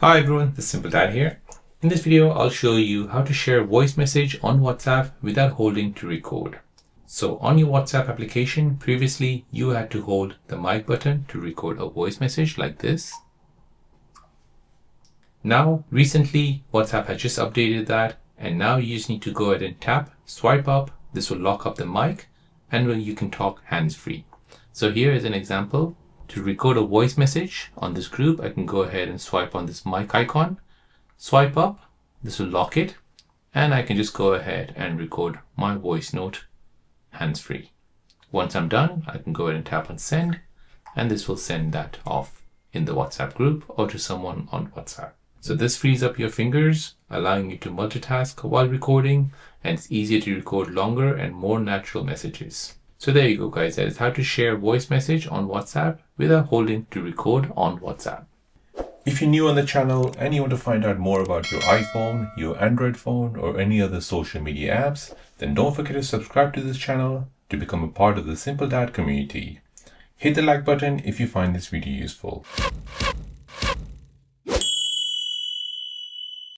Hi everyone, this is Simple Dad here. In this video, I'll show you how to share a voice message on WhatsApp without holding to record. So on your WhatsApp application, previously you had to hold the mic button to record a voice message like this. Now, recently, WhatsApp has just updated that, and now you just need to go ahead and tap, swipe up. This will lock up the mic, and you can talk hands-free. So here is an example. To record a voice message on this group, I can go ahead and swipe on this mic icon, swipe up, this will lock it, and I can just go ahead and record my voice note hands-free. Once I'm done, I can go ahead and tap on send, and this will send that off in the WhatsApp group or to someone on WhatsApp. So this frees up your fingers, allowing you to multitask while recording, and it's easier to record longer and more natural messages. So there you go, guys. That is how to share a voice message on WhatsApp without holding to record on WhatsApp. If you're new on the channel and you want to find out more about your iPhone, your Android phone, or any other social media apps, then don't forget to subscribe to this channel to become a part of the Simple Dad community. Hit the like button if you find this video useful.